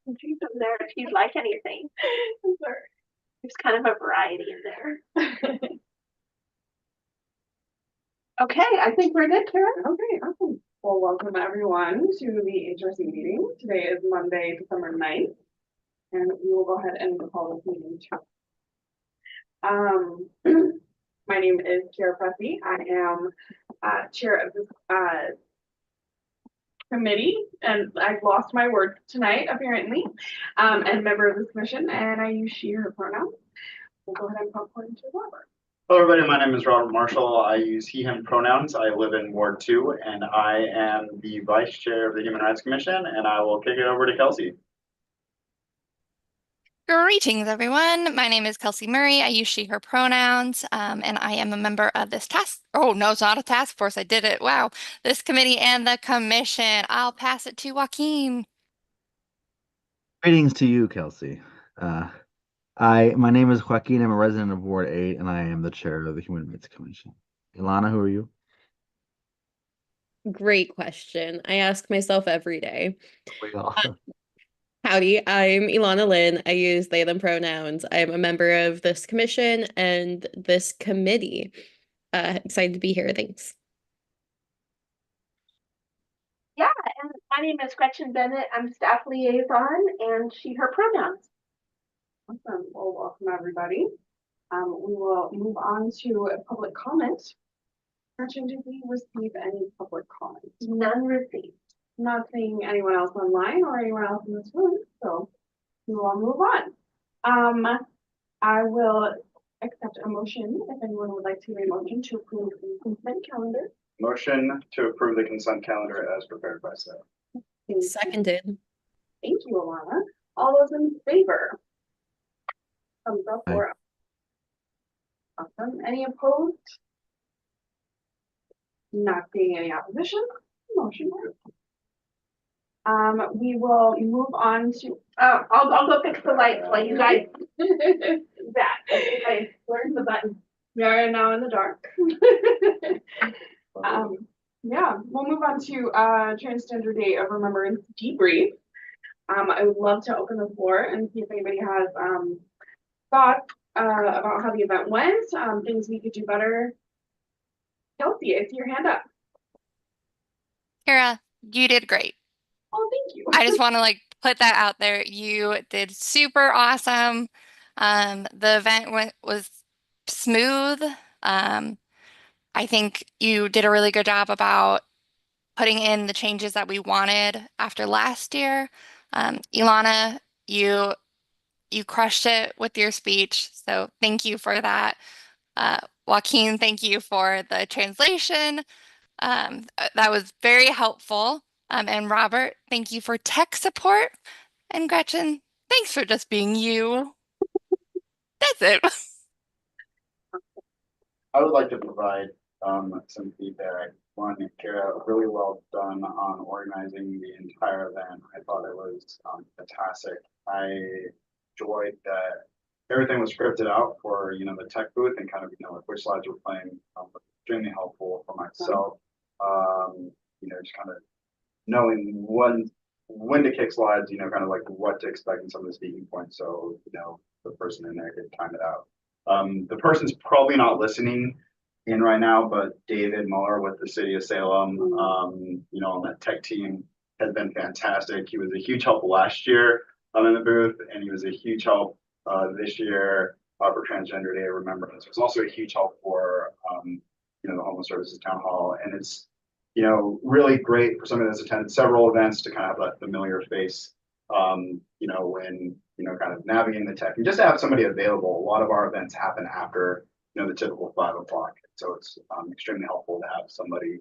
Choose from there if you'd like anything. There's kind of a variety in there. Okay, I think we're good, Kara. Okay, awesome. Well, welcome everyone to the HRC meeting. Today is Monday, December 9th, and we will go ahead and call this meeting to. My name is Kara Pressy. I am chair of this committee, and I've lost my word tonight, apparently, and member of this commission, and I use she, her pronouns. We'll go ahead and popcorn to Robert. Hello, everybody. My name is Robert Marshall. I use he, him pronouns. I live in Ward 2, and I am the vice chair of the Human Rights Commission, and I will kick it over to Kelsey. Greetings, everyone. My name is Kelsey Murray. I use she, her pronouns, and I am a member of this oh, no, it's not a task force. I did it. Wow. This committee and the commission. I'll pass it to Joaquin. Greetings to you, Kelsey. My name is Joaquin. I'm a resident of Ward 8, and I am the chair of the Human Rights Commission. Ilana, who are you? Great question. I ask myself every day. We all. Howdy, I'm Ilana Lynn. I use they, them pronouns. I'm a member of this commission and this committee. Excited to be here. Thanks. Yeah, and my name is Gretchen Bennett. I'm staff liaison and she, her pronouns. Awesome. Well, welcome everybody. We will move on to a public comment. Gretchen, did we receive any public comment? None received. Not seeing anyone else online or anyone else in this room, so we will move on. I will accept a motion if anyone would like to make a motion to approve the consent calendar. Motion to approve the consent calendar as prepared by staff. Seconded. Thank you, Alana. All those in favor? Thumbs up or up? Awesome. Any opposed? Not seeing any opposition. Motion carries. We will move on to. I'll go fix the lights while you guys. That where's the button? We are now in the dark. Yeah, we'll move on to Transgender Day of Remembrance debrief. I would love to open the floor and see if anybody has thoughts about how the event went, things we could do better. Kelsey, I see your hand up. Kara, you did great. Oh, thank you. I just want to put that out there. You did super awesome. The event was smooth. I think you did a really good job about putting in the changes that we wanted after last year. Ilana, you crushed it with your speech, so thank you for that. Joaquin, thank you for the translation. That was very helpful. And Robert, thank you for tech support. And Gretchen, thanks for just being you. That's it. I would like to provide some feedback. One, Kara, really well done on organizing the entire event. I thought it was fantastic. I enjoyed that everything was scripted out for the tech booth and kind of which slides were playing. Was extremely helpful for myself. Just kind of knowing when to kick slides, kind of like what to expect in some of the speaking points. So the person in there could time it out. The person's probably not listening in right now, but David Muller with the city of Salem, on that tech team has been fantastic. He was a huge help last year in the booth, and he was a huge help this year for Transgender Day of Remembrance. It was also a huge help for the Homeless Services Town Hall, and it's really great for somebody that's attended several events to kind of have that familiar face, when kind of navigating the tech and just to have somebody available. A lot of our events happen after the typical 5 o'clock, so it's extremely helpful to have somebody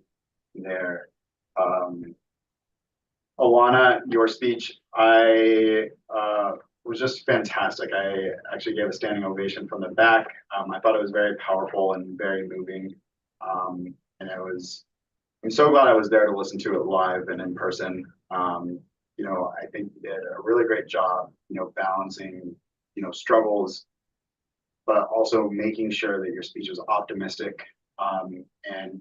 there. Alana, your speech, I was just fantastic. I actually gave a standing ovation from the back. I thought it was very powerful and very moving, and I'm so glad I was there to listen to it live and in person. I think you did a really great job, balancing, struggles, but also making sure that your speech was optimistic, and,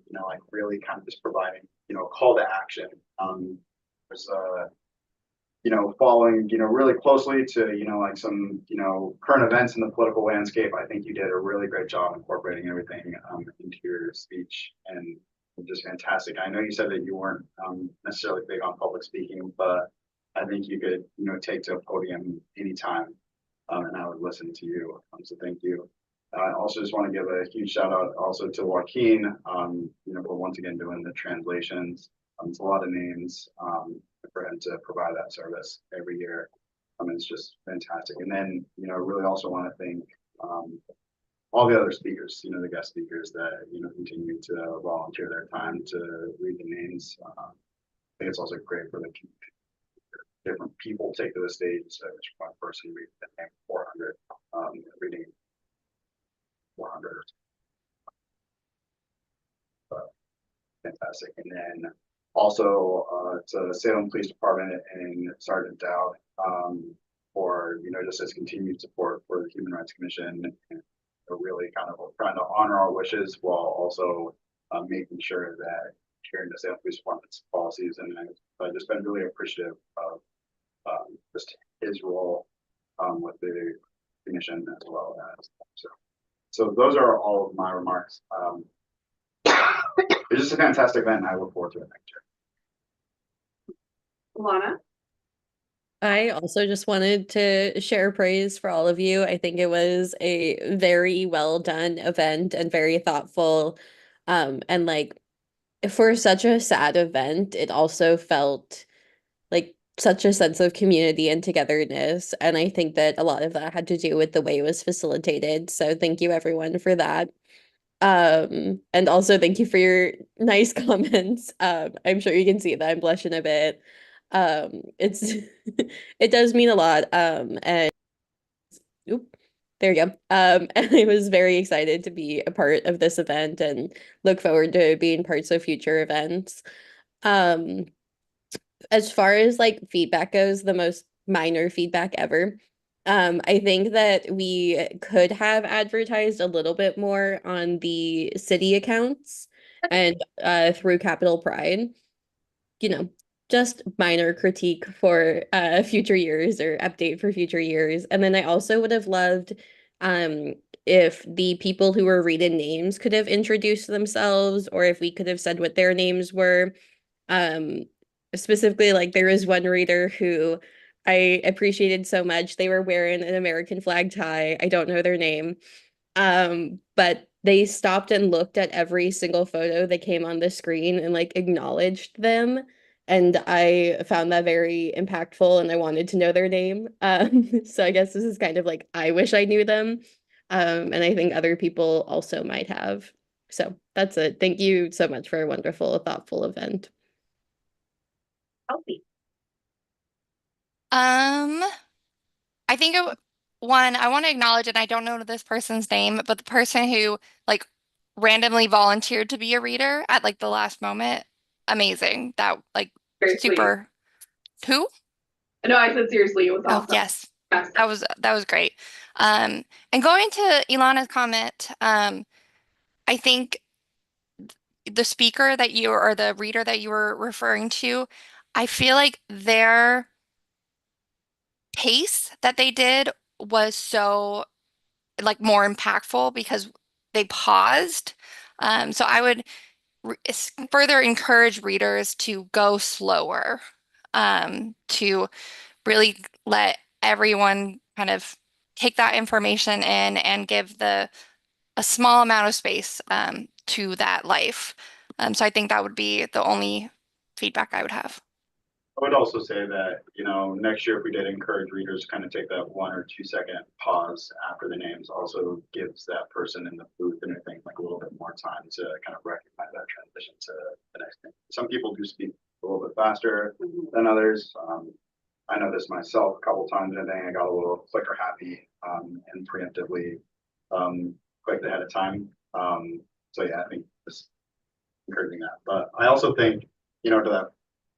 really kind of just providing, a call to action. There's following, really closely to, like some, current events in the political landscape. I think you did a really great job incorporating everything into your speech, and just fantastic. I know you said that you weren't necessarily big on public speaking, but I think you could, take to a podium anytime, and I would listen to you. So thank you. I also just want to give a huge shout out also to Joaquin, for once again doing the translations. It's a lot of names for him to provide that service every year. It's just fantastic. And then, really also want to thank all the other speakers, the guest speakers that, continue to volunteer their time to read the names. I think it's also great for the different people take to the stage. So each one person read the name 400, reading 400. But fantastic. And then also to Salem Police Department and Sergeant Dowd for just his continued support for the Human Rights Commission, and really kind of trying to honor our wishes while also making sure that adhering to Salem Police Department's policies. And I've just been really appreciative of just his role with the commission as well as so those are all of my remarks. It's just a fantastic event, and I look forward to it next year. Lana? I also just wanted to share praise for all of you. I think it was a very well done event and very thoughtful. And like for such a sad event, it also felt like such a sense of community and togetherness. And I think that a lot of that had to do with the way it was facilitated. So thank you everyone for that. And also thank you for your nice comments. I'm sure you can see that I'm blushing a bit. It's it does mean a lot. And oop, there you go. And I was very excited to be a part of this event and look forward to being parts of future events. Um, as far as like feedback goes, the most minor feedback ever. I think that we could have advertised a little bit more on the city accounts and through Capital Pride. You know, just minor critique for future years or update for future years. And then I also would have loved if the people who were reading names could have introduced themselves, or if we could have said what their names were. Um, specifically, like there was one reader who I appreciated so much. They were wearing an American flag tie. I don't know their name. But they stopped and looked at every single photo that came on the screen and like acknowledged them. And I found that very impactful and I wanted to know their name. So I guess this is kind of like I wish I knew them. And I think other people also might have. So that's it. Thank you so much for a wonderful, thoughtful event. Healthy. I think one, I want to acknowledge, and I don't know this person's name, but the person who like randomly volunteered to be a reader at like the last moment, amazing. That like Seriously. super. Who? No, I said seriously, it was Oh, awesome. yes. Fantastic. That was great. And going to Ilana's comment, I think the speaker that you or the reader that you were referring to, I feel like their pace that they did was so like more impactful because they paused. So I would further encourage readers to go slower, to really let everyone kind of take that information in and give a small amount of space to that life. So I think that would be the only feedback I would have. I would also say that, next year if we did encourage readers to kind of take that 1 or 2 second pause after the names, also gives that person in the booth and I think like a little bit more time to kind of recognize that transition to the next thing. Some people do speak a little bit faster than others. I know this myself a couple times, and I think I got a little clicker happy and preemptively clicked ahead of time. So yeah, I think just encouraging that. But I also think, to that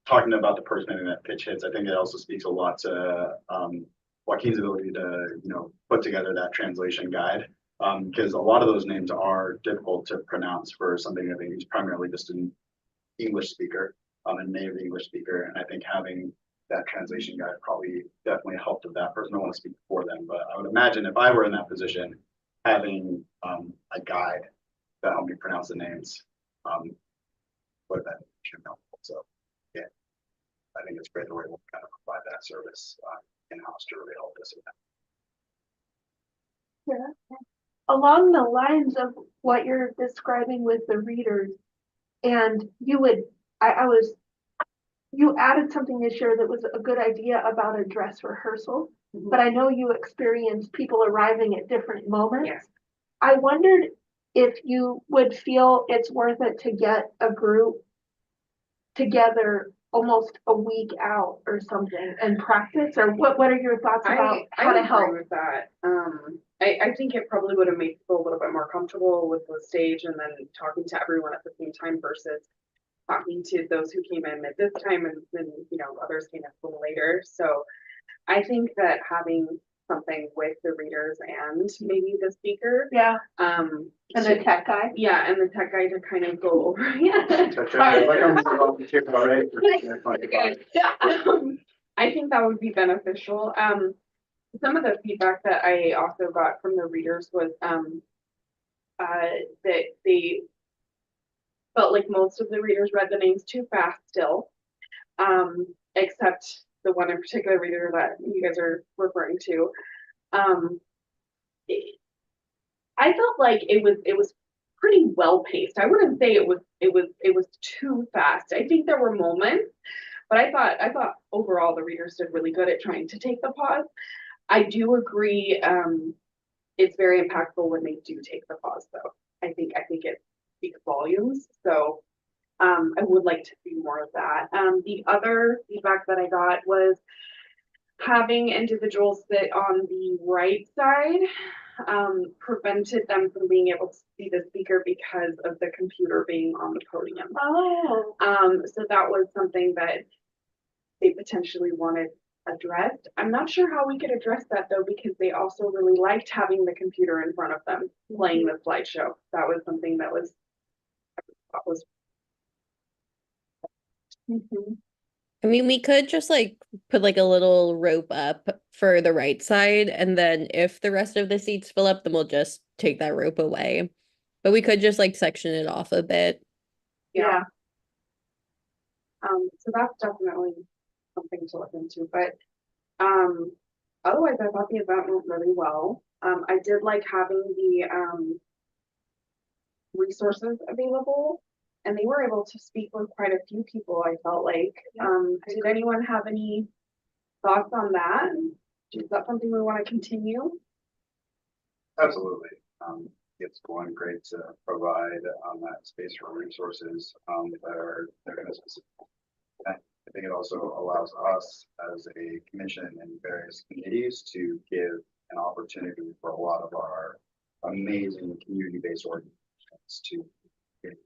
talking about the person making that pitch hits, I think it also speaks a lot to Joaquin's ability to, put together that translation guide. Because a lot of those names are difficult to pronounce for something that he's primarily just an English speaker, a native English speaker. And I think having that translation guide probably definitely helped with that person. I don't want to speak for them, but I would imagine if I were in that position, having a guide that helped me pronounce the names would have been helpful. So yeah, I think it's great that we're able to kind of provide that service in-house to really help us with that. Yeah. Along the lines of what you're describing with the readers, and you added something this year that was a good idea about a dress rehearsal, but I know you experienced people arriving at different moments. Yes. I wondered if you would feel it's worth it to get a group together almost a week out or something and practice, or what are your thoughts about how to agree help? with that. I think it probably would have made people a little bit more comfortable with the stage and then talking to everyone at the same time versus talking to those who came in at this time and then, you know, others came in a little later. So I think that having something with the readers and maybe the speaker, Yeah, and the tech guy. yeah, and the tech guy to kind of go over. Yeah. I think that would be beneficial. Some of the feedback that I also got from the readers was that they felt like most of the readers read the names too fast still, except the one in particular reader that you guys are referring to. I felt like it was pretty well paced. I wouldn't say it was too fast. I think there were moments, but I thought overall the readers did really good at trying to take the pause. I do agree. It's very impactful when they do take the pause, though. I think it speaks volumes. So I would like to see more of that. The other feedback that I got was having individuals sit on the right side prevented them from being able to see the speaker because of the computer being on the podium. Oh. So that was something that they potentially wanted addressed. I'm not sure how we could address that though, because they also really liked having the computer in front of them playing the slideshow. That was something that was I mean, we could just like put like a little rope up for the right side, and then if the rest of the seats fill up, then we'll just take that rope away. But we could just like section it off a bit. Yeah. So that's definitely something to look into. But otherwise, I thought the event went really well. I did like having the resources available, and they were able to speak with quite a few people. I felt like. Did anyone have any thoughts on that? Is that something we want to continue? Absolutely. It's going great to provide that space for resources that are going to specific. I think it also allows us as a commission and various committees to give an opportunity for a lot of our amazing community-based organizations to get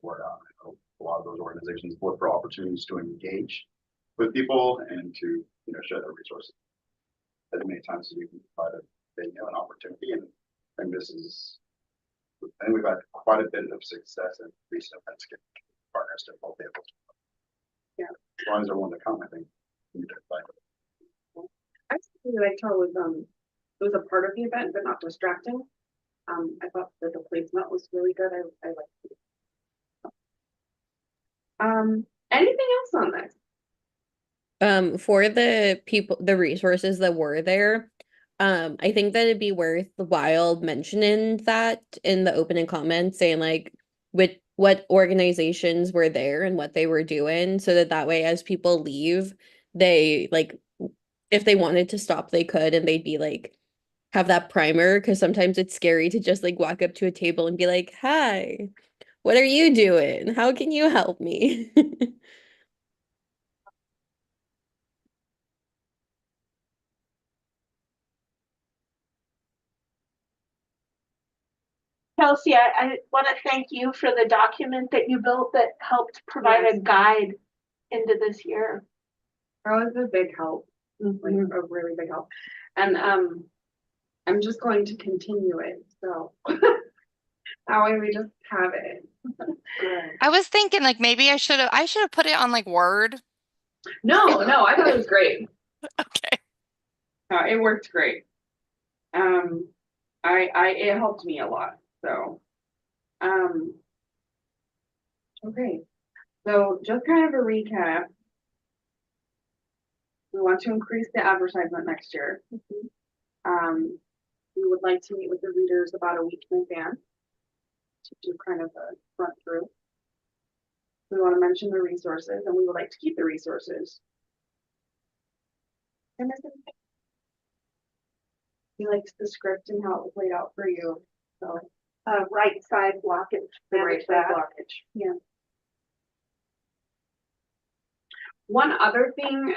word out. I hope a lot of those organizations look for opportunities to engage with people and to share their resources. As many times as we can provide an opportunity, and this is, and we've had quite a bit of success in recent events getting partners to both able to. Yeah. As long as they're willing to come, I think we can find it. I really liked how it was a part of the event, but not distracting. I thought that the placement was really good. I liked it. Anything else on this? For the people, the resources that were there, I think that it'd be worthwhile mentioning that in the opening comments, saying like what organizations were there and what they were doing, so that way as people leave, they like if they wanted to stop, they could, and they'd be like have that primer, because sometimes it's scary to just like walk up to a table and be like, "Hi, what are you doing? How can you help me?" Kelsey, I want to thank you for the document that you built that helped provide a guide into this year. That was a big help, like a really big help. And I'm just going to continue it. So that way we just have it. I was thinking like maybe I should have put it on like Word No, I thought it was great. Okay. It worked great. It helped me a lot. So, um, okay. So just kind of a recap. We want to increase the advertisement next year. Um, we would like to meet with the readers about a week in advance to do kind of a run through. We want to mention the resources, and we would like to keep the resources. And you liked the script and how it was laid out for you. So Right side blockage, the manage right side that. blockage. Yeah. One other thing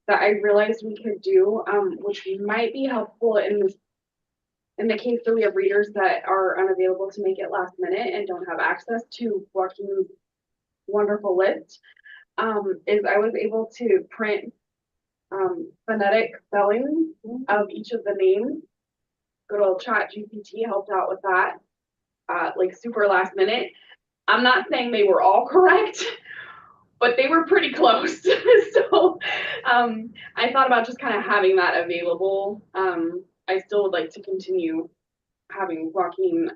that I realized we could do, which might be helpful in the case that we have readers that are unavailable to make it last minute and don't have access to Joaquin's wonderful list, is I was able to print phonetic spelling of each of the names. Good old Chat GPT helped out with that, like super last minute. I'm not saying they were all correct, but they were pretty close. So I thought about just kind of having that available. I still would like to continue having Joaquin,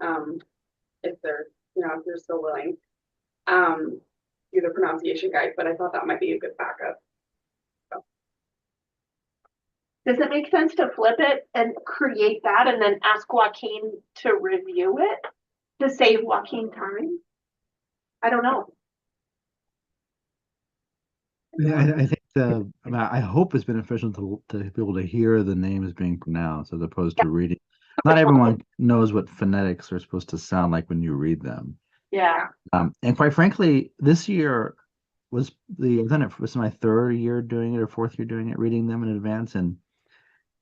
if they're, if they're still willing, do the pronunciation guide, but I thought that might be a good backup. Does it make sense to flip it and create that and then ask Joaquin to review it to save Joaquin time? I don't know. Yeah, I think I hope it's beneficial to be able to hear the names being pronounced as opposed to reading. Not everyone knows what phonetics are supposed to sound like when you read them. Yeah. And quite frankly, this year I've done it. This is my third year doing it or fourth year doing it, reading them in advance, and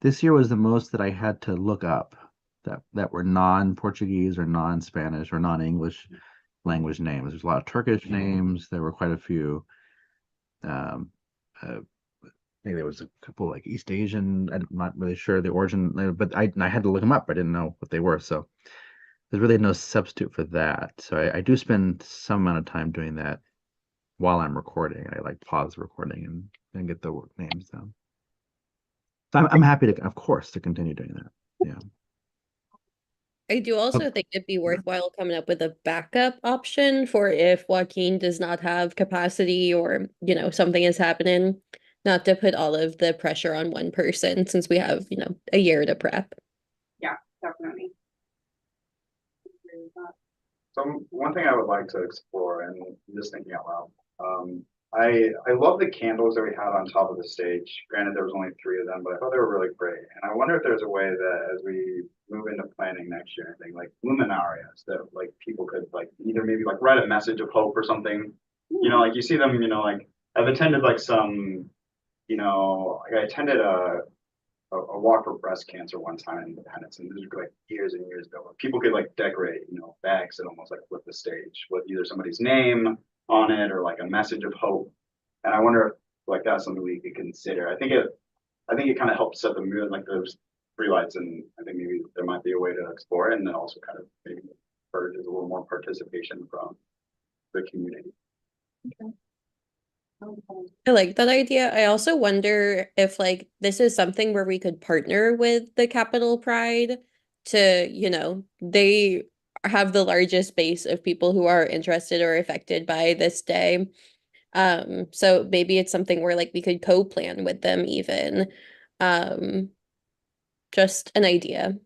this year was the most that I had to look up that were non-Portuguese or non-Spanish or non-English language names. There's a lot of Turkish names. There were quite a few. Um, uh, I think there was a couple like East Asian. I'm not really sure the origin, but I had to look them up. I didn't know what they were, so there's really no substitute for that. So I do spend some amount of time doing that while I'm recording. I like pause the recording and get the names down. So I'm happy to, of course, to continue doing that. Yeah. I do also think it'd be worthwhile coming up with a backup option for if Joaquin does not have capacity or, something is happening, not to put all of the pressure on one person since we have, a year to prep. Yeah, definitely. One thing I would like to explore, and just thinking out loud, I love the candles that we had on top of the stage. Granted, there was only 3 of them, but I thought they were really great. And I wonder if there's a way that as we move into planning next year, I think like luminarias that like people could like either maybe like write a message of hope or something. Like you see them, like I've attended like some, like I attended a walk for breast cancer one time in Independence, and this was like years and years ago. Where people could like decorate, bags and almost like flip the stage with either somebody's name on it or like a message of hope. And I wonder if like that's something we could consider. I think it kind of helps set the mood, like those 3 lights, and I think maybe there might be a way to explore it, and then also kind of maybe encourages a little more participation from the community. I like that idea. I also wonder if this is something where we could partner with the Capital Pride to, they have the largest base of people who are interested or affected by this day. So maybe it's something where we could co-plan with them even. Um, just an idea.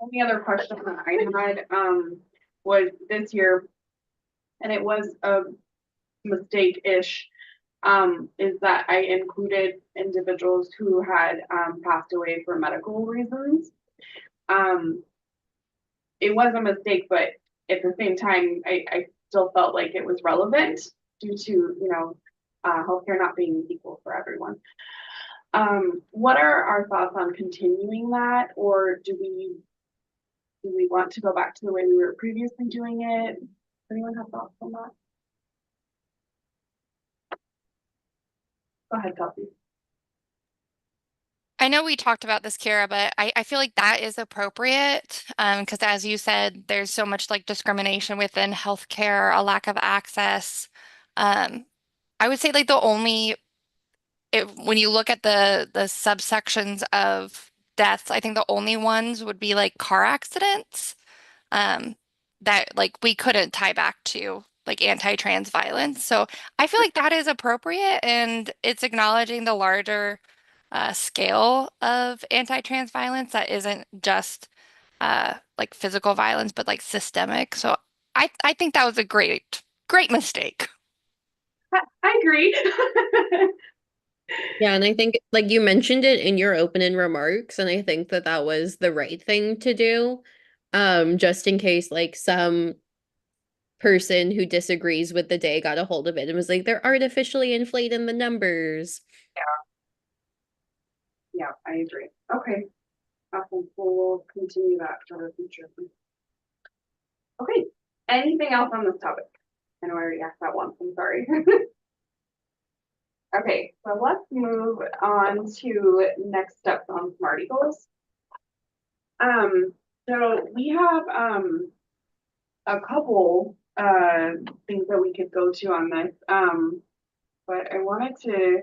Only other question that I had was this year, and it was a mistake-ish, is that I included individuals who had passed away for medical reasons. It was a mistake, but at the same time, I still felt like it was relevant due to, healthcare not being equal for everyone. What are our thoughts on continuing that, or do we want to go back to the way we were previously doing it? Does anyone have thoughts on that? Go ahead, Kelsey. I know we talked about this, Kira, but I feel like that is appropriate. Because as you said, there's so much like discrimination within healthcare, a lack of access. Um, I would say like the only when you look at the subsections of deaths, I think the only ones would be like car accidents, um, that like we couldn't tie back to like anti-trans violence. So I feel like that is appropriate and it's acknowledging the larger scale of anti-trans violence that isn't just like physical violence, but like systemic. So I think that was a great mistake. I agree. Yeah, and I think like you mentioned it in your opening remarks, and I think that that was the right thing to do. Just in case like some person who disagrees with the day got a hold of it and was like, they're artificially inflating the numbers. Yeah, I agree. Okay. Awesome. We'll continue that for the future. Okay. Anything else on this topic? I know I already asked that once. I'm sorry. Okay, so let's move on to next steps on SMART Eagles. So we have a couple things that we could go to on this. But I wanted to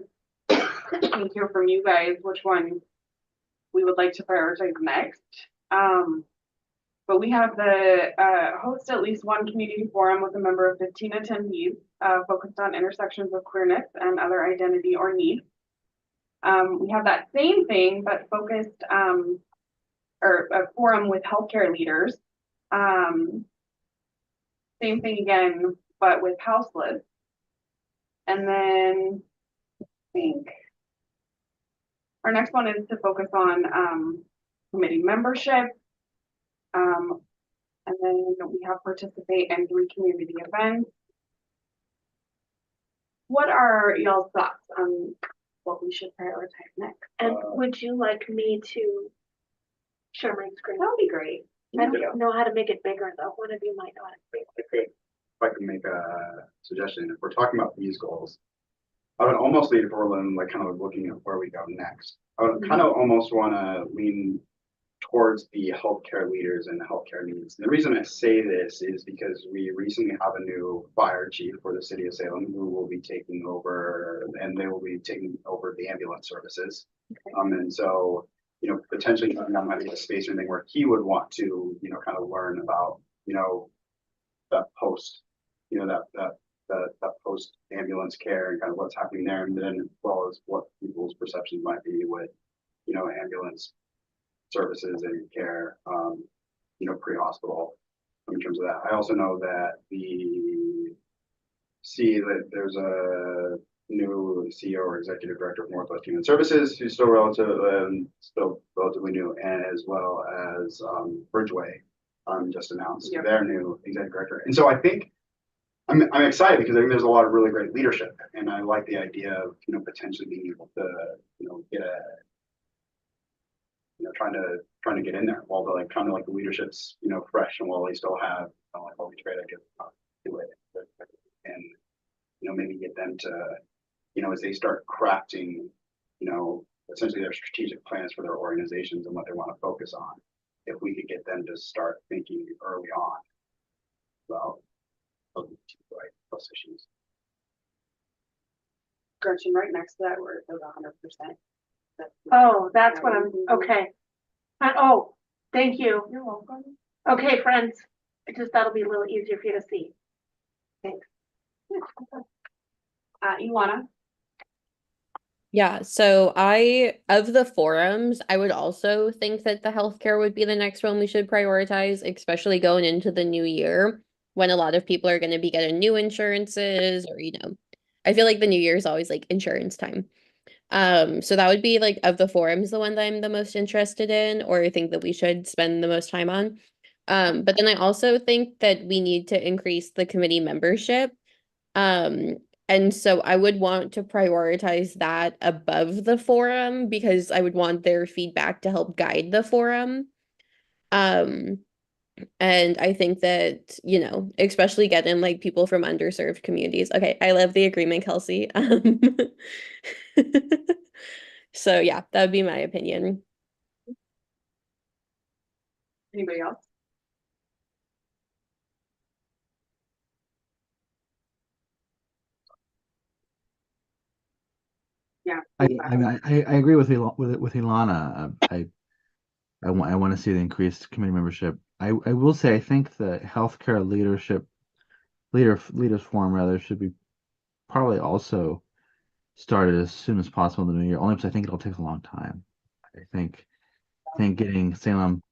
hear from you guys which one we would like to prioritize next. But we have the host at least one community forum with a member of 15 attendees focused on intersections of queerness and other identity or need. We have that same thing, but focused or a forum with healthcare leaders. Same thing again, but with houseless. And then I think our next one is to focus on committee membership. And then we have participate in 3 community events. What are y'all's thoughts on what we should prioritize next? And would you like me to share my screen? That would be great. I don't know how to make it bigger though. One of you might know how to make it bigger. If I can make a suggestion, if we're talking about these goals, I would almost lean forward like kind of looking at where we go next. I would kind of almost want to lean towards the healthcare leaders and the healthcare needs. And the reason I say this is because we recently have a new fire chief for the city of Salem who will be taking over, and they will be taking over the ambulance services. Okay. And so, you know, potentially that might be a space or anything where he would want to, you know, kind of learn about, you know, that post, you know, that post ambulance care and kind of what's happening there, and then as well as what people's perceptions might be with, you know, ambulance services and care, you know, pre-hospital in terms of that. I also know that there's a new CEO or executive director of Northwest Human Services who's still relatively new, and as well as Bridgeway just announced their new executive director. And so I think I'm excited because I think there's a lot of really great leadership, and I like the idea of, you know, potentially being able to, you know, get a, you know, trying to get in there while the kind of the leadership's, you know, fresh, and while they still have, you know, all these great ideas to it, and, you know, maybe get them to, you know, as they start crafting, you know, essentially their strategic plans for their organizations and what they want to focus on, if we could get them to start thinking early on about those issues. Gretchen, right next to that where it says 100%. Oh, that's what I'm, okay. Oh, thank you. You're welcome. Okay, friends, that'll be a little easier for you to see. Thanks. Ilana? Yeah, so of the forums, I would also think that the healthcare would be the next one we should prioritize, especially going into the new year when a lot of people are going to be getting new insurances, or, you know, I feel like the new year is always like insurance time. So that would be like of the forums, the one that I'm the most interested in, or I think that we should spend the most time on. But then I also think that we need to increase the committee membership. And so I would want to prioritize that above the forum because I would want their feedback to help guide the forum. And I think that, you know, especially getting like people from underserved communities. Okay, I love the agreement, Kelsey. So yeah, that would be my opinion. Anybody else? Yeah. I agree with Ilana. I want to see the increased committee membership. I will say I think the healthcare leaders forum rather should be probably also started as soon as possible in the new year, only because I think it'll take a long time. I think getting Salem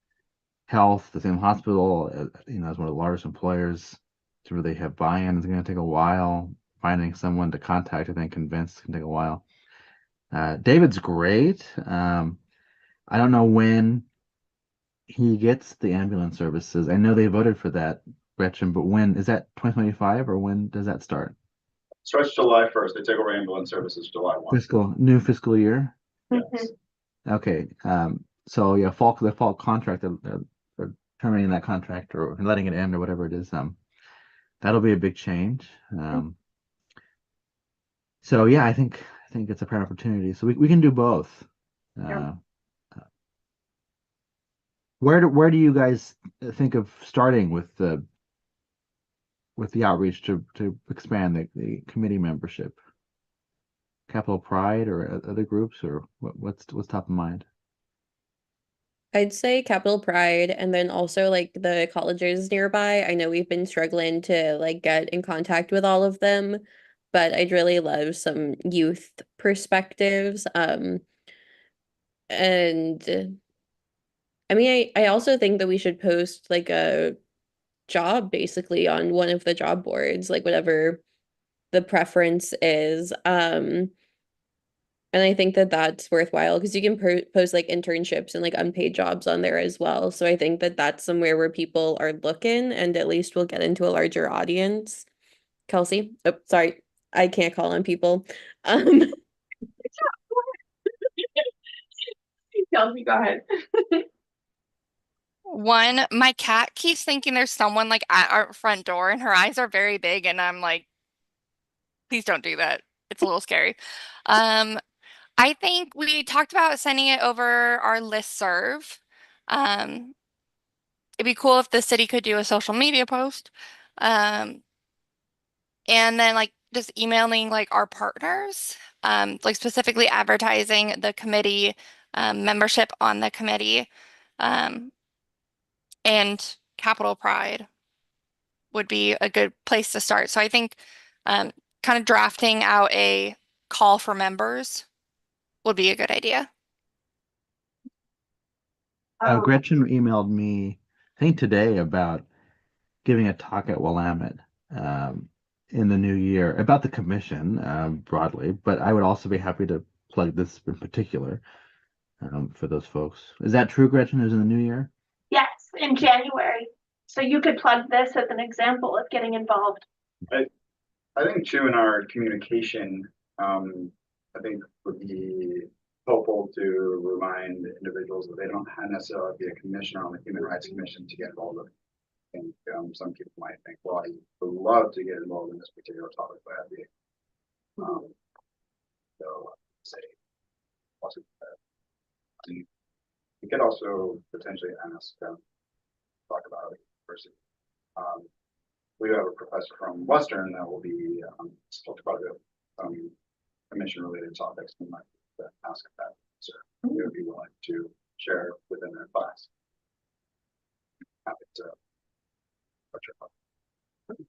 Health, the Salem Hospital, as one of the largest employers to really have buy-in is going to take a while. Finding someone to contact, I think, convince can take a while. David's great. I don't know when he gets the ambulance services. I know they voted for that, Gretchen, but when is that 2025 or when does that start? Starts July 1st. They take over ambulance services July 1. New fiscal year? Yes. Okay. So yeah, the fall contract, they're terminating that contract or letting it end or whatever it is. That'll be a big change. So yeah, I think it's a fair opportunity. So we can do both. Yeah. Where do you guys think of starting with the outreach to expand the committee membership? Capital Pride or other groups or what's top of mind? I'd say Capital Pride and then also like the colleges nearby. I know we've been struggling to like get in contact with all of them, but I'd really love some youth perspectives. And I mean, I also think that we should post like a job basically on one of the job boards, like whatever the preference is. And I think that that's worthwhile because you can post like internships and like unpaid jobs on there as well. So I think that that's somewhere where people are looking and at least we'll get into a larger audience. Kelsey, oh, sorry, I can't call on people. Um, Kelsey, go ahead. One, my cat keeps thinking there's someone like at our front door and her eyes are very big and I'm like, please don't do that. It's a little scary. I think we talked about sending it over our listserv. It'd be cool if the city could do a social media post. Um, and then like just emailing like our partners, like specifically advertising the committee, membership on the committee, um, and Capital Pride would be a good place to start. So I think um, kind of drafting out a call for members would be a good idea. Gretchen emailed me, I think today, about giving a talk at Willamette in the new year about the commission broadly, but I would also be happy to plug this in particular for those folks. Is that true, Gretchen? Is in the new year? Yes, in January. So you could plug this as an example of getting involved. I think too in our communication, I think would be helpful to remind individuals that they don't necessarily be a commissioner on the Human Rights Commission to get involved with. I think some people might think, well, I would love to get involved in this particular topic, but I'd be so say also you could also potentially ask talk about it first. We have a professor from Western that will be talked about commission related topics. We might ask that, so they would be willing to share within their class. Happy to.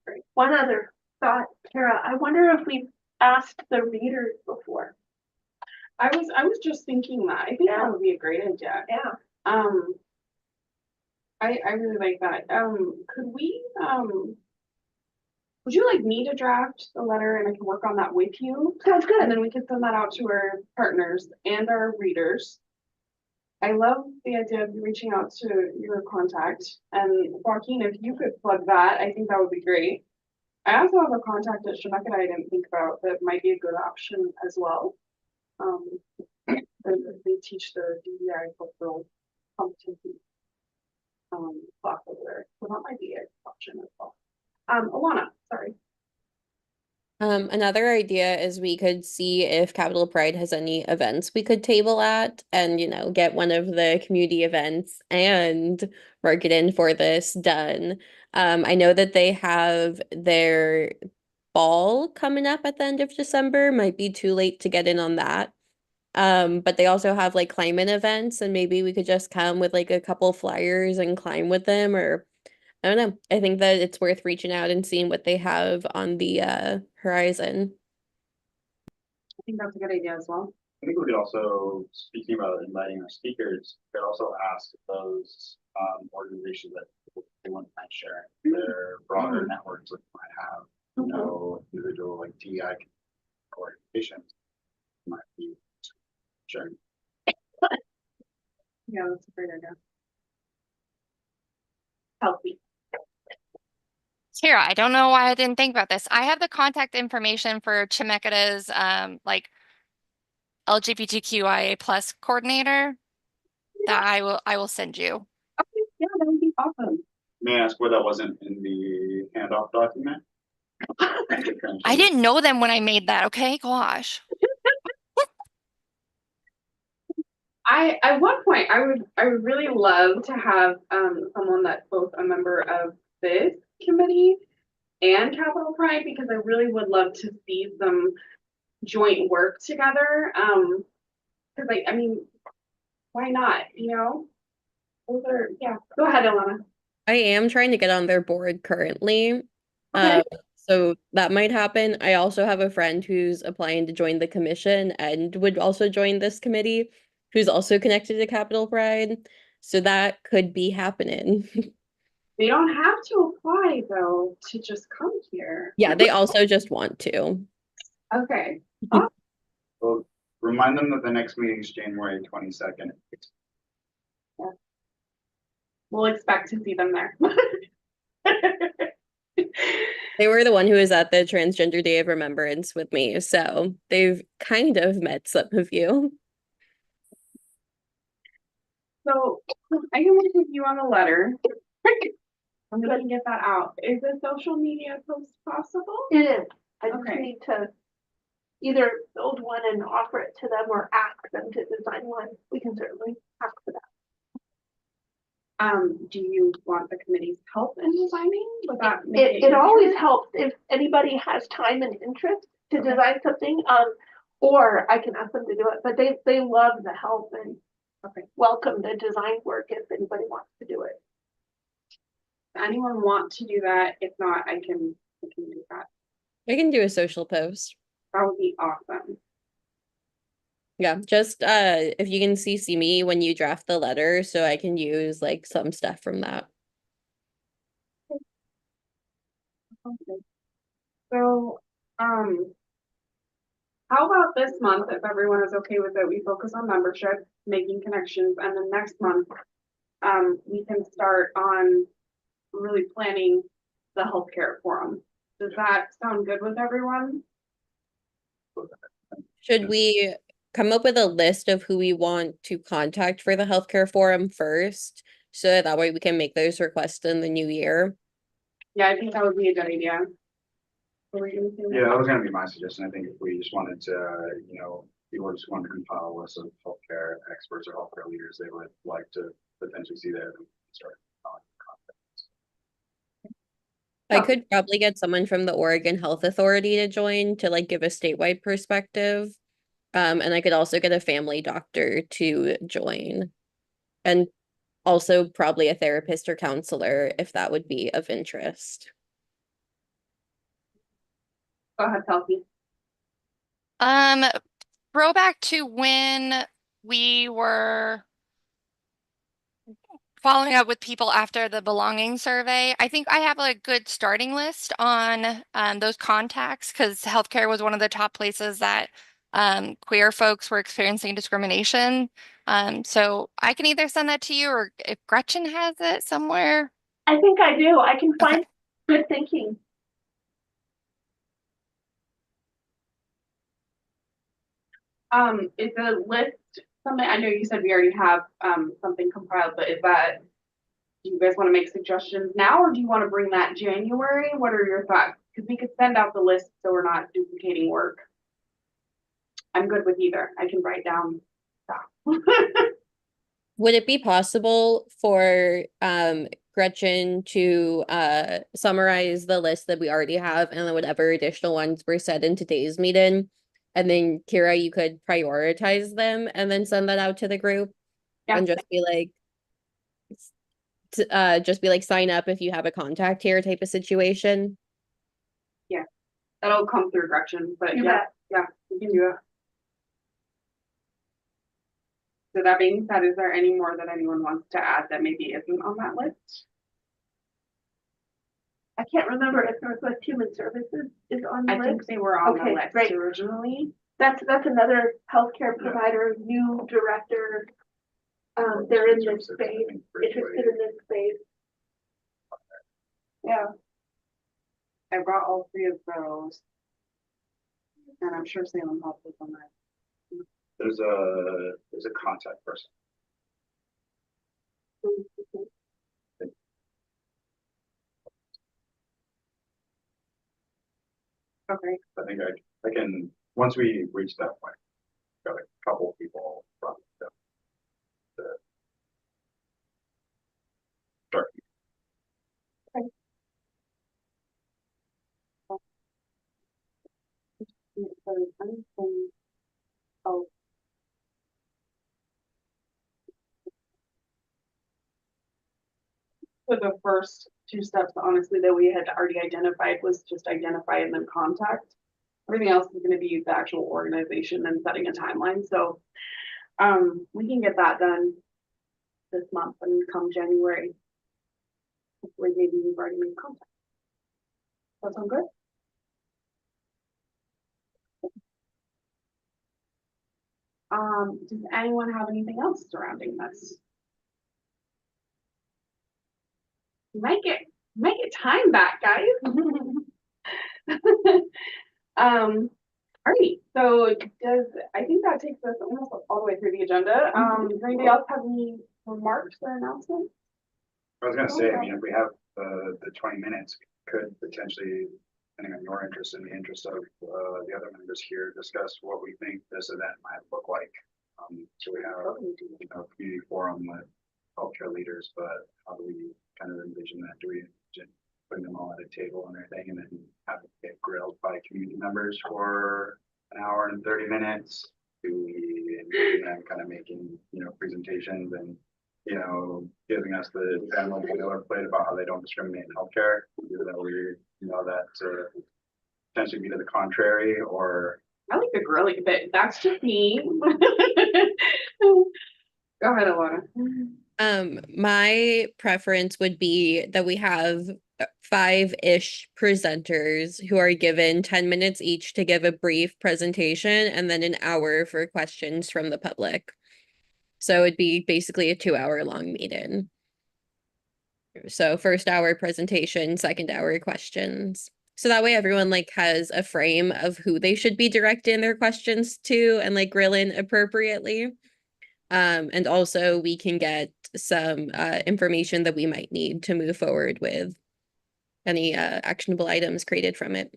Great. One other thought, Kara, I wonder if we've asked the readers before. I was just thinking that. I think Yeah. that would be a great idea. Yeah. I really like that. Could we would you like me to draft the letter and I can work on that with you? Sounds good. And then we can send that out to our partners and our readers. I love the idea of you reaching out to your contact. And Joaquin, if you could plug that, I think that would be great. I also have a contact at Chinook that I didn't think about that might be a good option as well. They teach the DEI cultural competency class over there. So that might be an option as well. Alana, sorry. Another idea is we could see if Capital Pride has any events we could table at and, get one of the community events and mark it in for this done. I know that they have their ball coming up at the end of December. Might be too late to get in on that. But they also have like climbing events, and maybe we could just come with like a couple flyers and climb with them, or I don't know. I think that it's worth reaching out and seeing what they have on the horizon. I think that's a good idea as well. I think we could also, speaking about inviting our speakers, we could also ask those organizations that they wouldn't mind sharing their broader networks that might have, individual like DI organizations might be sharing. Yeah, that's a great idea. Healthy. Tara, I don't know why I didn't think about this. I have the contact information for Chemeketa's like LGBTQIA plus coordinator that I will send you. Okay, yeah, that would be awesome. May I ask where that wasn't in the handoff document? I didn't know them when I made that, okay? Gosh. At one point I would really love to have someone that's both a member of this committee and Capital Pride, because I really would love to see some joint work together. Because I mean, why not? Those are, yeah. Go ahead, Ilana. I am trying to get on their board currently. Okay. So that might happen. I also have a friend who's applying to join the commission and would also join this committee, who's also connected to Capital Pride. So that could be happening. They don't have to apply though to just come here. Yeah, they also just want to. Okay. Well, remind them that the next meeting is January 22nd. We'll expect to see them there. They were the one who was at the Transgender Day of Remembrance with me, so they've kind of met some of you. So I can work with you on a letter. I'm gonna get that out. Is a social media post possible? It is. I just Okay. need to either build one and offer it to them or ask them to design one. We can certainly ask for that. Do you want the committee's help in designing? Would that make It always easier? helps if anybody has time and interest to design something, or I can ask them to do it, but they love the help and welcome the design work if anybody wants to do it. Anyone want to do that? If not, I can do that. I can do a social post. That would be awesome. Yeah, just if you can CC me when you draft the letter so I can use like some stuff from that. Okay. So, how about this month, if everyone is okay with it, we focus on membership, making connections, and then next month, we can start on really planning the healthcare forum. Does that sound good with everyone? Should we come up with a list of who we want to contact for the healthcare forum first, so that way we can make those requests in the new year? Yeah, I think that would be a good idea. What were you gonna say? Yeah, that was gonna be my suggestion. I think if we just wanted to, people just wanted to compile a list of healthcare experts or healthcare leaders they would like to potentially see there, then we can start. I could probably get someone from the Oregon Health Authority to join to like give a statewide perspective. And I could also get a family doctor to join. And also probably a therapist or counselor if that would be of interest. Go ahead, Kelsey. Throwback to when we were following up with people after the belonging survey. I think I have a good starting list on those contacts, because healthcare was one of the top places that queer folks were experiencing discrimination. So I can either send that to you, or if Gretchen has it somewhere. I think I do. I can Okay. find good thinking. Is the list something, I know you said we already have something compiled, but do you guys want to make suggestions now, or do you want to bring that January? What are your thoughts? because we could send out the list so we're not duplicating work. I'm good with either. I can write down stuff. Would it be possible for Gretchen to summarize the list that we already have and then whatever additional ones were said in today's meeting? And then Kira, you could prioritize them and then send that out to the group Yeah. and just be like sign up if you have a contact here type of situation. That'll come through Gretchen, but You yeah, bet. yeah, we can do it. So that being said, is there any more that anyone wants to add that maybe isn't on that list? I can't remember if Northwest Human Services is on the I think list. they were on the Okay, list great. originally. That's another healthcare provider, new director. They're in this space, interested in this space. Yeah. I brought all three of those. And I'm sure Salem Health is on that. There's a contact person. Okay. I think I can, once we reach that point, got a couple people from the start. Oh. So the first two steps, honestly, that we had already identified was just identify and then contact. Everything else is going to be the actual organization and setting a timeline. So we can get that done this month and come January. Hopefully maybe we've already made contact. That sound good? Does anyone have anything else surrounding this? You might get time back, guys. All right, so I think that takes us almost all the way through the agenda. Does anybody else have any remarks or announcements? I was gonna say, I mean, if we have the 20 minutes, we could potentially, depending on your interest and the interest of the other members here, discuss what we think this event might look like. So we have, a community forum with healthcare leaders, but how do we kind of envision that? Do we envision putting them all at a table and everything, and then have it get grilled by community members for an hour and 30 minutes? Do we envision them kind of making, presentations and, giving us the general boilerplate about how they don't discriminate in healthcare, even though we know that potentially be to the contrary, or I like the grilling bit. That's just me. Go ahead, Alana. My preference would be that we have 5-ish presenters who are given 10 minutes each to give a brief presentation and then an hour for questions from the public. So it'd be basically a 2-hour long meeting. So first hour presentation, second hour questions. So that way everyone has a frame of who they should be directing their questions to and grilling appropriately. And also we can get some information that we might need to move forward with any actionable items created from it.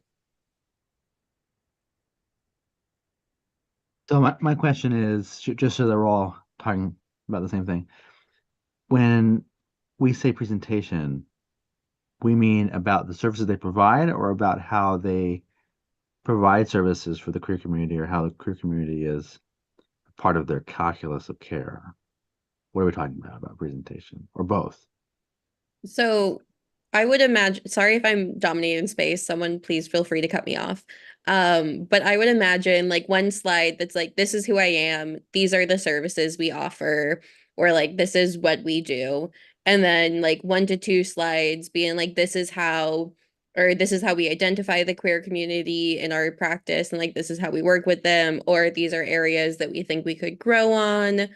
So my question is, just so that we're all talking about the same thing. When we say presentation, we mean about the services they provide or about how they provide services for the queer community or how the queer community is part of their calculus of care? What are we talking about presentation or both? So I would imagine, sorry if I'm dominating space, someone please feel free to cut me off. But I would imagine one slide that's this is who I am, these are the services we offer, or this is what we do. And then 1 to 2 slides being this is how, or this is how we identify the queer community in our practice, and this is how we work with them, or these are areas that we think we could grow on.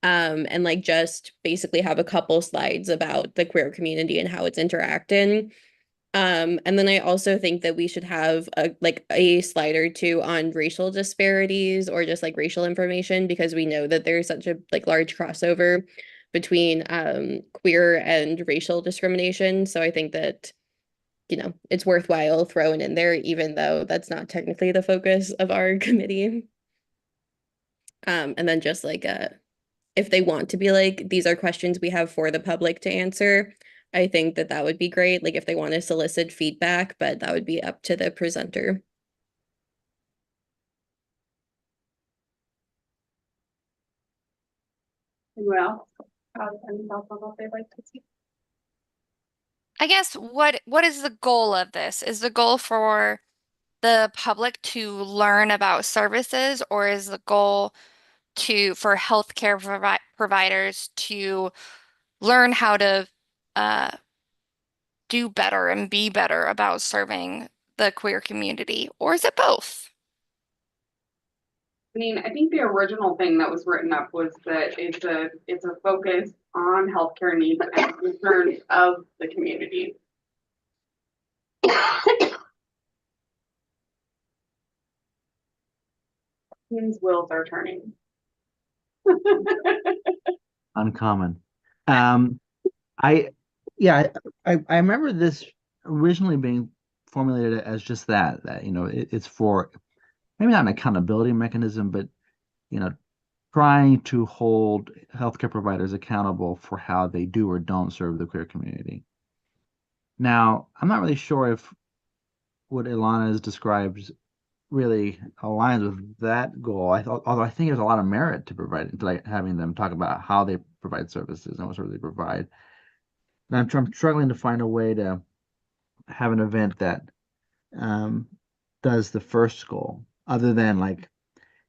And just basically have a couple slides about the queer community and how it's interacting. And then I also think that we should have a slide or two on racial disparities or just racial information, because we know that there's such a large crossover between queer and racial discrimination. So I think that it's worthwhile throwing in there, even though that's not technically the focus of our committee. And then just like if they want to be like, these are questions we have for the public to answer, I think that would be great. Like if they want to solicit feedback, but that would be up to the presenter. Anyone else have any thoughts on what they'd like to see? I guess what is the goal of this? Is the goal for the public to learn about services, or is the goal for healthcare providers to learn how to uh, do better and be better about serving the queer community, or is it both? I mean, I think the original thing that was written up was that it's a focus on healthcare needs and concerns of the community. Teens' wheels are turning. Uncommon. I yeah, I remember this originally being formulated as just that it's for maybe not an accountability mechanism, but trying to hold healthcare providers accountable for how they do or don't serve the queer community. Now, I'm not really sure if what Ilana has described really aligns with that goal. Although I think there's a lot of merit to like having them talk about how they provide services and what sort of they provide. And I'm struggling to find a way to have an event that um, does the first goal, other than like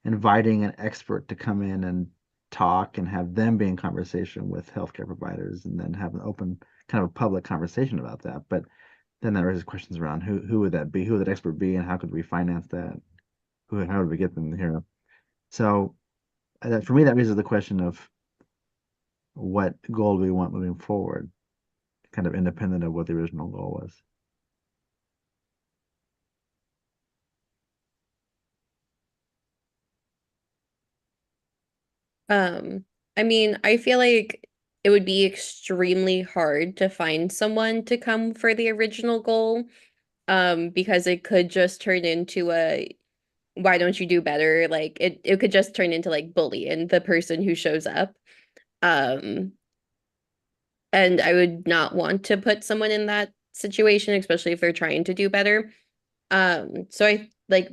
inviting an expert to come in and talk and have them be in conversation with healthcare providers, and then have an open kind of public conversation about that. But then that raises questions around who would that be, who would that expert be, and how could we finance that? How would we get them here? So for me, that raises the question of what goal do we want moving forward, kind of independent of what the original goal was. I mean, I feel like it would be extremely hard to find someone to come for the original goal, because it could just turn into a why don't you do better? Like it could just turn into like bullying the person who shows up. Um, and I would not want to put someone in that situation, especially if they're trying to do better. So I like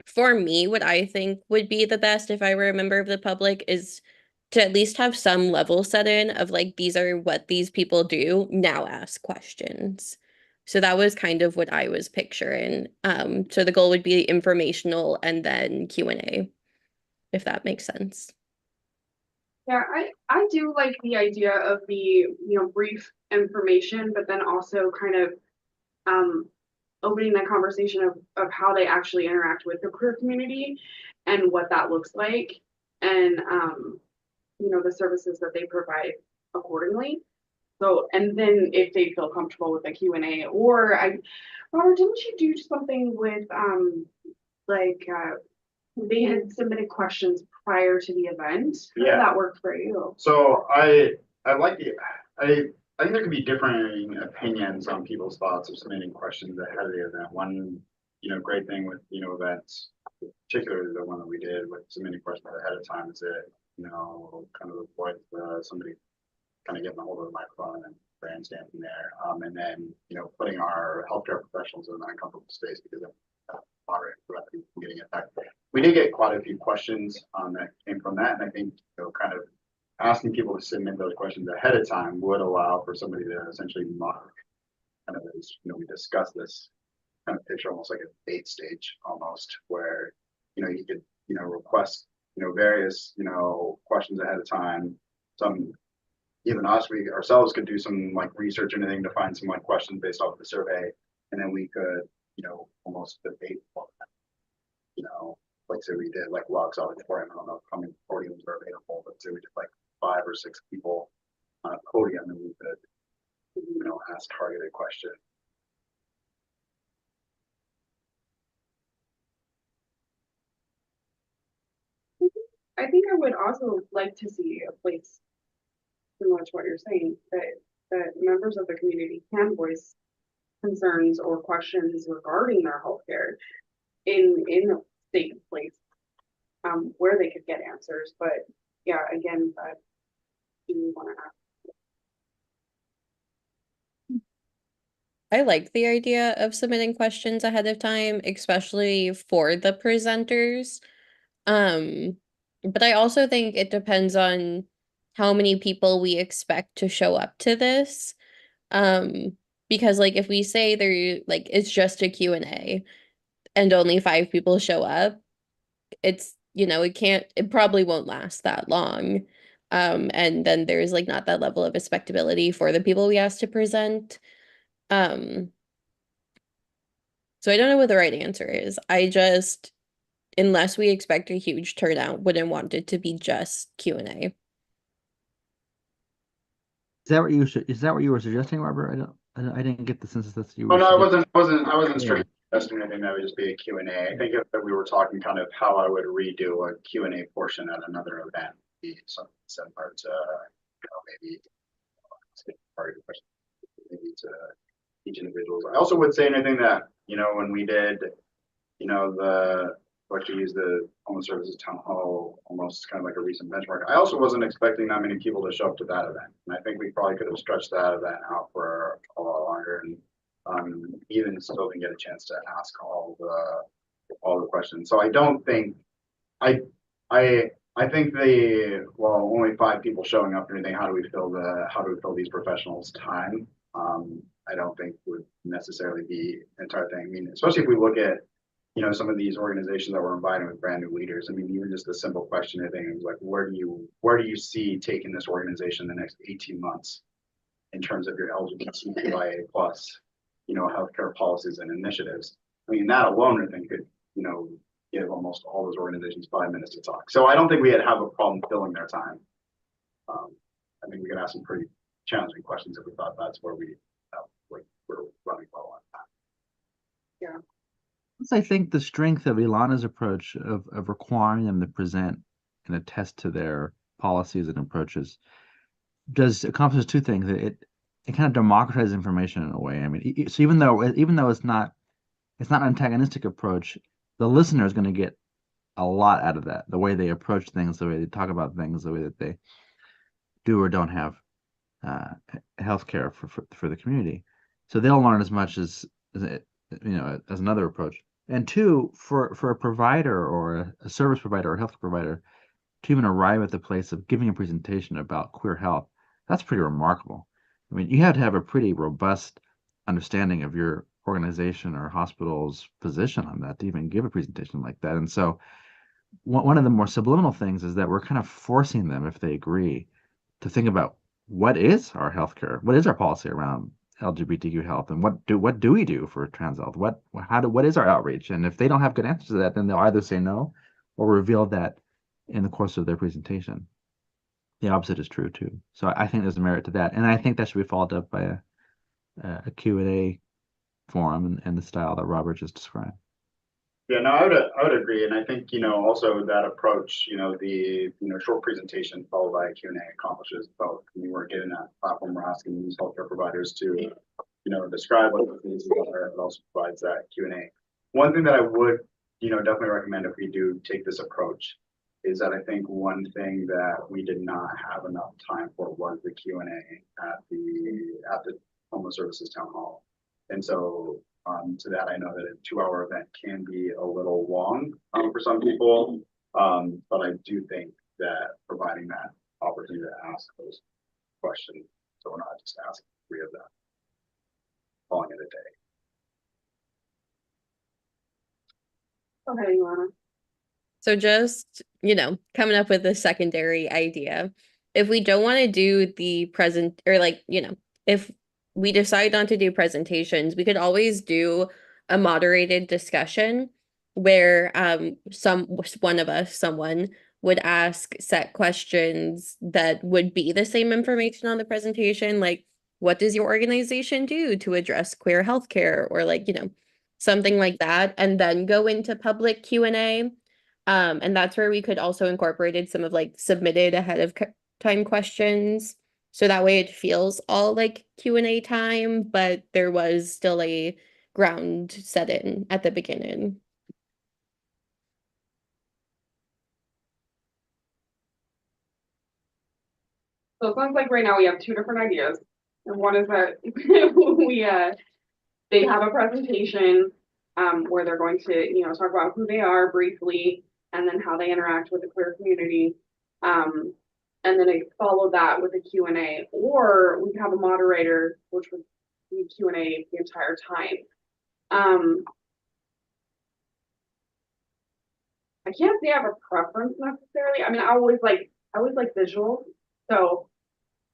for me, what I think would be the best if I were a member of the public is to at least have some level set in of like, these are what these people do. Now ask questions. So that was kind of what I was picturing. So the goal would be informational and then Q&A, if that makes sense. Yeah, I do like the idea of the, brief information, but then also kind of opening the conversation of how they actually interact with the queer community and what that looks like, and the services that they provide accordingly. So, and then if they feel comfortable with the Q&A, or Robert, didn't you do something with like they had submitted questions prior to the event? How did that work for you? So I like it. I think there can be differing opinions on people's thoughts of submitting questions ahead of the event. One, great thing with, events, particularly the one that we did with submitting questions ahead of time, is that, kind of avoid somebody kind of getting a hold of the microphone and grandstanding there. And then, putting our healthcare professionals in an uncomfortable space because of moderate getting it back. We did get quite a few questions that came from that. And I think, kind of asking people to submit those questions ahead of time would allow for somebody to essentially mock kind of as, we discussed this kind of picture almost like a date stage almost, where, you could, request, various, questions ahead of time. Some, even us, we ourselves could do some like research and anything to find some like questions based off the survey. And then we could, almost debate, like say we did like Lux Auditorium. I don't know how many podiums are available, but say we did like 5 or 6 people on a podium, and we could, ask targeted questions. I think I would also like to see a place similar to what you're saying, that members of the community can voice concerns or questions regarding their healthcare in a safe place, where they could get answers. But yeah, again, do you want to ask? I like the idea of submitting questions ahead of time, especially for the presenters. But I also think it depends on how many people we expect to show up to this. Because like if we say there like it's just a Q&A and only 5 people show up, it's it probably won't last that long. And then there's like not that level of expectability for the people we asked to present. Um, so I don't know what the right answer is. I just, unless we expect a huge turnout, wouldn't want it to be just Q&A. Is that what you were suggesting, Robert? I didn't get the sense that you Oh, were no, suggesting. I wasn't Yeah. strictly suggesting anything. That would just be a Q&A. I think if we were talking kind of how I would redo a Q&A portion at another event, be something similar to, maybe part of the question, maybe to each individual. I also would say anything that, when we did, what you use the Home Services Town Hall, almost kind of like a recent benchmark. I also wasn't expecting that many people to show up to that event. And I think we probably could have stretched that event out for a lot longer and even still didn't get a chance to ask all the questions. So I don't think I think only 5 people showing up and everything, how do we fill these professionals' time? I don't think would necessarily be an entire thing. I mean, especially if we look at some of these organizations that were invited with brand new leaders. I mean, even just a simple question, I think, is like, where do you see taking this organization in the next 18 months in terms of your LGBTQIA plus, healthcare policies and initiatives? I mean, that alone, I think, could, give almost all those organizations 5 minutes to talk. So I don't think we have a problem filling their time. I think we could ask some pretty challenging questions if we thought that's where we're running low on that. Yeah. I think the strength of Ilana's approach of requiring them to present and attest to their policies and approaches accomplishes 2 things. It kind of democratizes information in a way. I mean, so even though it's not an antagonistic approach, the listener is going to get a lot out of that. The way they approach things, the way they talk about things, the way that they do or don't have healthcare for the community. So they'll learn as much as another approach. And 2, for a provider or a service provider or health provider to even arrive at the place of giving a presentation about queer health, that's pretty remarkable. I mean, you have to have a pretty robust understanding of your organization or hospital's position on that to even give a presentation like that. And so one of the more subliminal things is that we're kind of forcing them, if they agree, to think about what is our healthcare, what is our policy around LGBTQ health, and what do we do for trans health? What is our outreach? And if they don't have good answers to that, then they'll either say no or reveal that in the course of their presentation. The opposite is true too. So I think there's a merit to that, and I think that should be followed up by a Q&A forum and the style that Robert just described. Yeah, no, I would agree, and I think also that approach, the short presentation followed by a Q&A accomplishes both. I mean, we're getting that platform, we're asking these healthcare providers to describe what the things are, but also provides that Q&A. One thing that I would definitely recommend if we do take this approach is that I think one thing that we did not have enough time for was the Q&A at the Home Services Town Hall, and so. To that, I know that a 2-hour event can be a little long for some people, but I do think that providing that opportunity to ask those questions, so we're not just asking 3 of them, calling it a day. Okay, Ilana. So just, coming up with a secondary idea. If we don't want to do the present or if we decide not to do presentations, we could always do a moderated discussion where someone would ask set questions that would be the same information on the presentation, like what does your organization do to address queer healthcare, or something like that, and then go into public Q&A. And that's where we could also incorporated some of submitted ahead of time questions So that way it feels all like Q&A time, but there was still a ground set in at the beginning. So it sounds like right now we have two different ideas. And one is that they have a presentation where they're going to, talk about who they are briefly and then how they interact with the queer community. And then they follow that with a Q&A, or we have a moderator, which would be Q&A the entire time. I can't say I have a preference necessarily. I mean, I always like visuals, so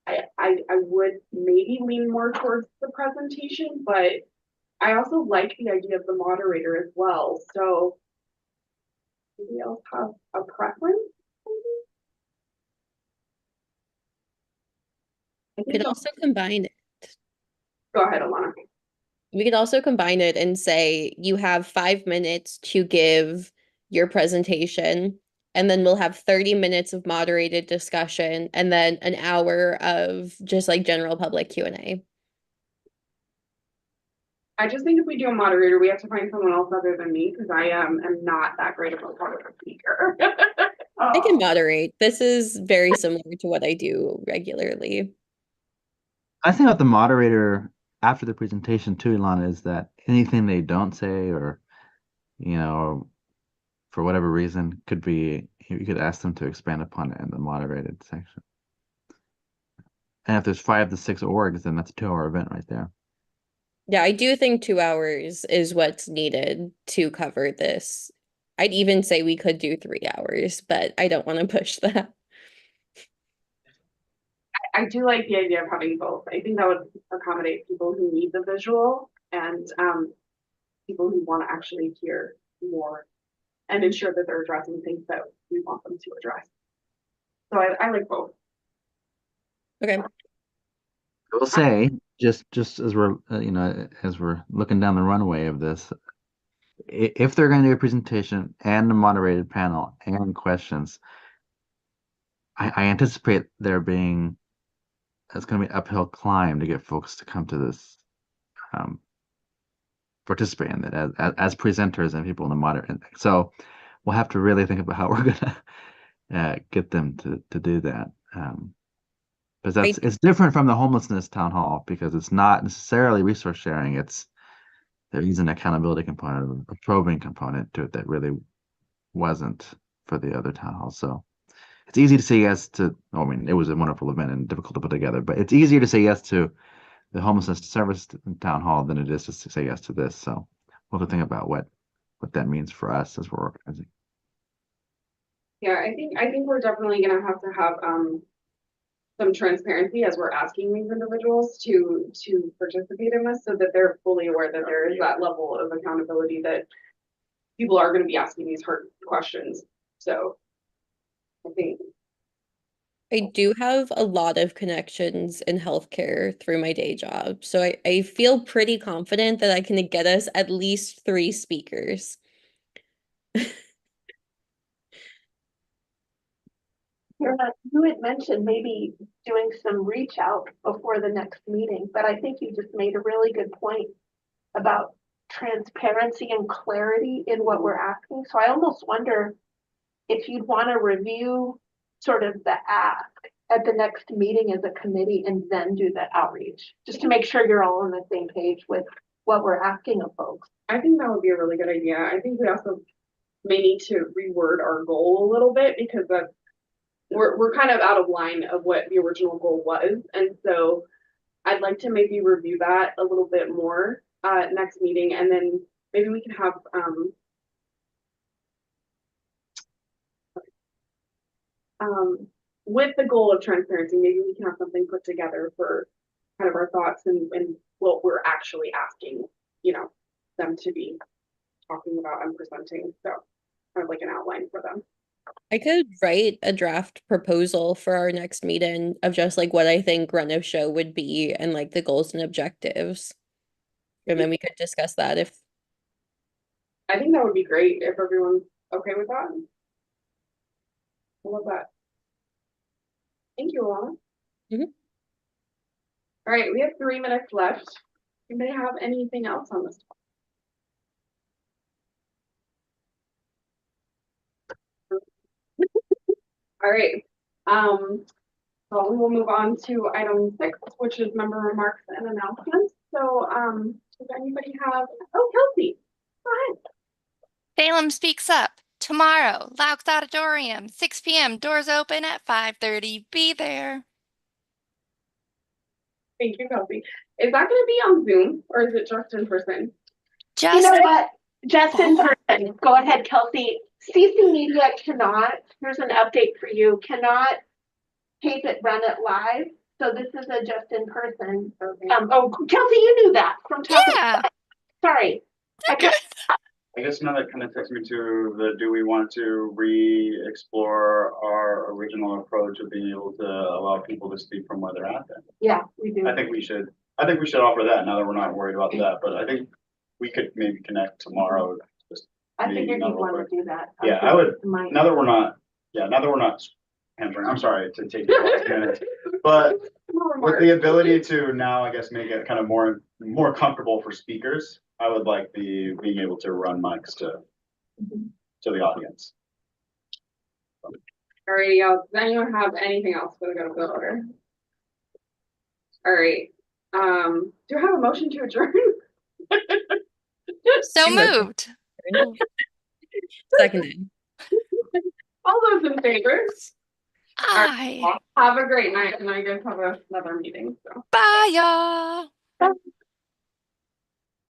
I would maybe lean more towards the presentation, but I also like the idea of the moderator as well. So, anybody else have a preference? I We think could also combine it. go ahead, Alana. We could also combine it and say you have 5 minutes to give your presentation, and then we'll have 30 minutes of moderated discussion, and then an hour of just like general public Q&A. I just think if we do a moderator, we have to find someone else other than me because I am not that great of a public speaker. I can moderate. This is very similar to what I do regularly. I think about the moderator after the presentation too, Ilana, is that anything they don't say or, for whatever reason, could be, you could ask them to expand upon it in the moderated section. And if there's 5 to 6 orgs, then that's a 2-hour event right there. Yeah, I do think 2 hours is what's needed to cover this. I'd even say we could do 3 hours, but I don't want to push that. I do like the idea of having both. I think that would accommodate people who need the visual and people who want to actually hear more and ensure that they're addressing things that we want them to address. So I like both. Okay. I will say, just as we're, as we're looking down the runway of this, if they're going to do a presentation and a moderated panel and questions, I anticipate there being, it's going to be an uphill climb to get folks to come to this, participate in it as presenters and people in the moderate. So we'll have to really think about how we're going to get them to do that. Because it's different from the homelessness town hall because it's not necessarily resource sharing. There is an accountability component, a probing component to it that really wasn't for the other town halls. So it's easy to say yes to, I mean, it was a wonderful event and difficult to put together, but it's easier to say yes to the homelessness service town hall than it is to say yes to this. So we'll have to think about what that means for us as we're organizing. Yeah, I think we're definitely gonna have to have some transparency as we're asking these individuals to participate in this so that they're fully aware that there is that level of accountability that people are going to be asking these hard questions. So I think I do have a lot of connections in healthcare through my day job. So I feel pretty confident that I can get us at least 3 speakers. You had mentioned maybe doing some reach out before the next meeting, but I think you just made a really good point about transparency and clarity in what we're asking. So I almost wonder if you'd want to review sort of the ask at the next meeting as a committee and then do the outreach, just to make sure you're all on the same page with what we're asking of folks. I think that would be a really good idea. I think we also may need to reword our goal a little bit because we're kind of out of line of what the original goal was. And so I'd like to maybe review that a little bit more next meeting. And then maybe we can have with the goal of transparency, maybe we can have something put together for kind of our thoughts and what we're actually asking, them to be talking about and presenting. So kind of like an outline for them. I could write a draft proposal for our next meeting of just like what I think run of show would be and like the goals and objectives. And then we could discuss that if I think that would be great if everyone's okay with that. I love that. Thank you, Alana. All right, we have 3 minutes left. Anybody have anything else on this? All right. So we will move on to item 6, which is member remarks and announcements. So, does anybody have, oh, Kelsey, go ahead. Salem Speaks Up tomorrow, Laux Auditorium, 6 p.m. Doors open at 5:30. Be there. Thank you, Kelsey. Is that gonna be on Zoom or is it just in person? You know Just what? Just in person. Go ahead, Kelsey. CC Media cannot, here's an update for you, cannot tape it, run it live. So this is a just in person. Oh, Kelsey, you knew that from talking. yeah. Sorry. Good. I guess now that kind of takes me to the, do we want to re-explore our original approach of being able to allow people to speak from where they're at then? Yeah, we do. I think we should offer that now that we're not worried about that, but I think we could maybe connect tomorrow. Just I maybe figured not you'd real want quick. to do that. Yeah, I would, Might. now that we're not answering, I'm sorry to take you 5 minutes, but with the ability to now, I guess, make it kind of more comfortable for speakers, I would like being able to run mics to the audience. All right, y'all. Does anyone have anything else for the good of the order? All right. Do I have a motion to adjourn? So moved. Seconded. All those in favor? Aye. Have a great night, and I guys have another meeting. So. Bye, y'all.